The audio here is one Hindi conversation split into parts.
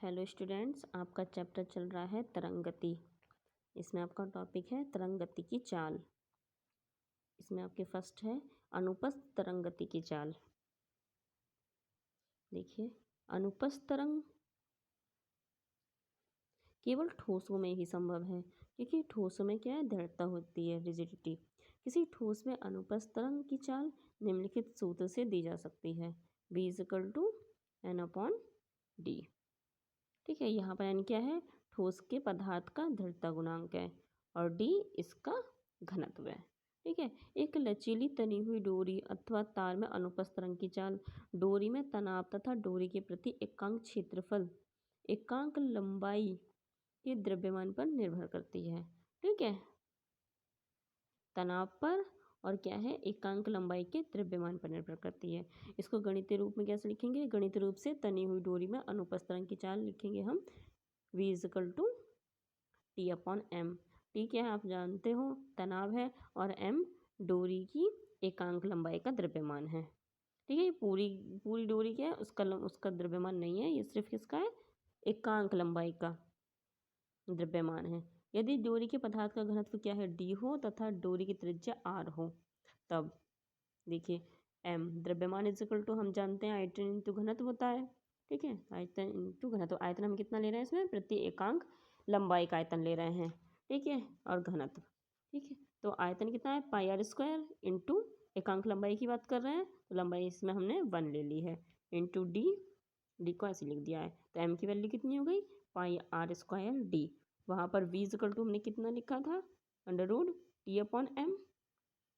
हेलो स्टूडेंट्स, आपका चैप्टर चल रहा है तरंग गति। इसमें आपका टॉपिक है तरंग गति की चाल। इसमें आपके फर्स्ट है अनुपस्थ तरंग गति की चाल। देखिए, अनुपस्थ तरंग केवल ठोसों में ही संभव है, क्योंकि ठोसों में क्या है, दृढ़ता होती है, रिजिडिटी। किसी ठोस में अनुपस्थ तरंग की चाल निम्नलिखित सूत्र से दी जा सकती है, V=N/d। ठीक है, यहाँ पर एन क्या है, ठोस के पदार्थ का दृढ़ता गुणांक है और डी इसका घनत्व है। ठीक है, एक लचीली तनी हुई डोरी अथवा तार में अनुपस्थ तरंग की चाल डोरी में तनाव तथा डोरी के प्रति एकांक क्षेत्रफल एकांक लंबाई के द्रव्यमान पर निर्भर करती है। ठीक है, तनाव पर और क्या है, एकांक लंबाई के द्रव्यमान पर निर्भर करती है। इसको गणितीय रूप में कैसे लिखेंगे, गणितीय रूप से तनी हुई डोरी में अनुपस्थ तरंग की चाल लिखेंगे हम V=T/m। टी क्या है, आप जानते हो, तनाव है, और m डोरी की एकांक लंबाई का द्रव्यमान है। ठीक है, ये पूरी डोरी क्या है, उसका द्रव्यमान नहीं है, ये सिर्फ किसका है, एकांक लंबाई का द्रव्यमान है। यदि डोरी के पदार्थ का घनत्व क्या है, d हो, तथा डोरी की त्रिज्या r हो, तब देखिए m द्रव्यमान = हम जानते हैं आयतन इंटू घनत्व होता है। ठीक है, आयतन इंटू घनत्व। आयतन हम कितना ले रहे हैं इसमें, प्रति एकांक लंबाई का आयतन ले रहे हैं। ठीक है, और घनत्व, ठीक है, तो आयतन कितना है, πr² इंटू एकांक लंबाई की बात कर रहे हैं, तो लंबाई इसमें हमने 1 ले ली है, इंटू डी को ऐसे लिख दिया है। तो m की वैल्यू कितनी हो गई, πr²d। वहाँ पर V= हमने कितना लिखा था, √T/m।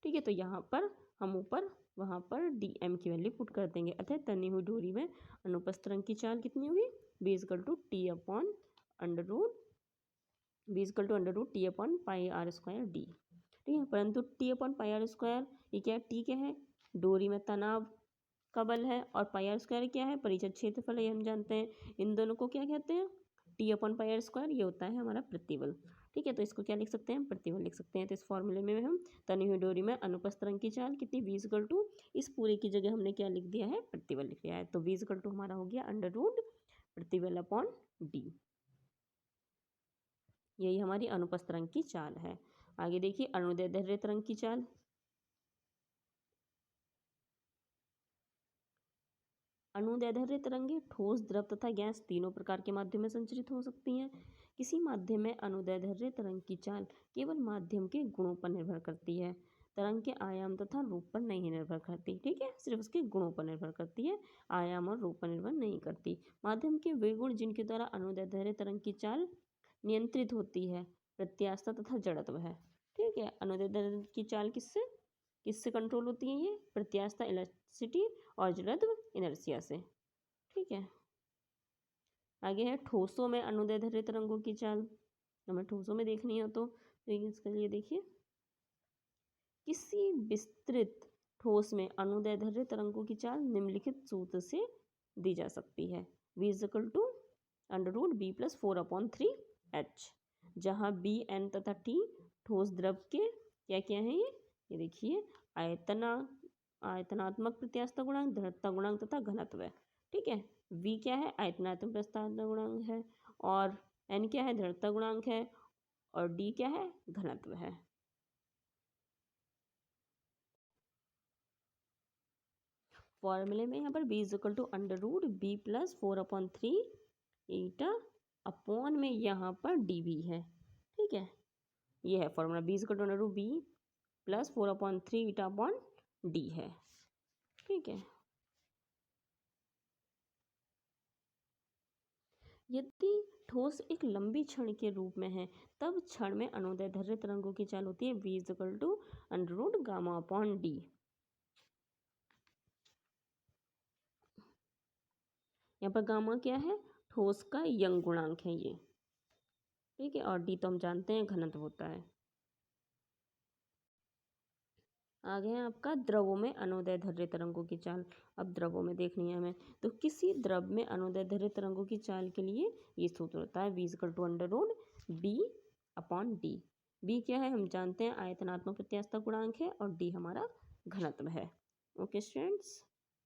ठीक है, तो यहाँ पर हम ऊपर वहाँ पर dm की वैल्यू पुट कर देंगे। अतः तनी हुई डोरी में अनुपस्थ तरंग की चाल कितनी होगी, V=√T/πr²d। ठीक है, परंतु T/πr² ये क्या है, T क्या है, डोरी में तनाव का बल है, और πr² क्या है, परिचय क्षेत्रफल है, ये हम जानते हैं। इन दोनों को क्या कहते हैं, T/πr², ये होता है हमारा प्रतिबल। ठीक है, तो इसको क्या लिख सकते हैं, प्रतिबल लिख सकते हैं। तो इस फॉर्मूले में हम तनी हुई डोरी में अनुपस्थ तरंग की चाल कितनी, V= इस पूरे की जगह हमने क्या लिख दिया है, प्रतिबल लिख दिया है। तो V= हमारा हो गया √प्रतिबल/d। यही हमारी अनुपस्थ तरंग की चाल है। आगे देखिए, अनुदैर्ध्य तरंग की चाल। अनुदैर्ध्य तरंगें ठोस, द्रव तथा गैस तीनों प्रकार के माध्यम में संचरित हो सकती हैं। किसी माध्यम में अनुदैर्ध्य तरंग की चाल केवल माध्यम के गुणों पर निर्भर करती है, तरंग के आयाम तथा रूप पर नहीं निर्भर करती। ठीक है, सिर्फ उसके गुणों पर निर्भर करती है, आयाम और रूप पर निर्भर नहीं करती। माध्यम के वे गुण जिनके द्वारा अनुदैर्ध्य तरंग की चाल नियंत्रित होती है, प्रत्यास्थता तथा जड़त्व है। ठीक है, अनुदैर्ध्य की चाल किससे कंट्रोल होती है, ये प्रत्यास्थता इलास्टिसिटी और जड़त्व इनर्शिया से। ठीक है, आगे है ठोसों में अनुदैर्ध्य तरंगों की चाल। हमें ठोसों में देखनी हो तो इसके लिए देखिए, किसी विस्तृत ठोस में अनुदैर्ध्य तरंगों की चाल निम्नलिखित सूत्र से दी जा सकती है, V=√B+4/3h, जहाँ B, N तथा T ठोस द्रव के क्या क्या है, ये देखिए, आयतनात्मक प्रत्यास्थता गुणांक, दृढ़ता गुणांक तथा घनत्व है। ठीक है, V क्या है, आयतनात्मक प्रत्यास्थता गुणांक है, और N क्या है, दृढ़ता गुणांक है, और D क्या है, घनत्व है। फॉर्मूले में यहाँ पर V=√B+4/3 अपॉन में यहाँ पर dV है। ठीक है, ये है फॉर्मूला, B=√B+4/3 अपॉन d है। ठीक है, यदि ठोस एक लंबी क्षण के रूप में है, तब क्षण में अनुदैर्ध्य तरंगों की चाल होती है V=√γ/d। यहाँ पर गामा क्या है, ठोस का यंग गुणांक है ये। ठीक है, और डी तो हम जानते हैं घनत्व होता है। आगे है आपका द्रवों में अनुदैर्ध्य तरंगों की चाल। अब द्रवों में देखनी है हमें, तो किसी द्रव में अनुदैर्ध्य तरंगों की चाल के लिए ये सूत्र होता है, V=√B/d। बी क्या है, हम जानते हैं आयतनात्मक प्रत्यास्थता गुणांक है, और डी हमारा घनत्व है। Okay students.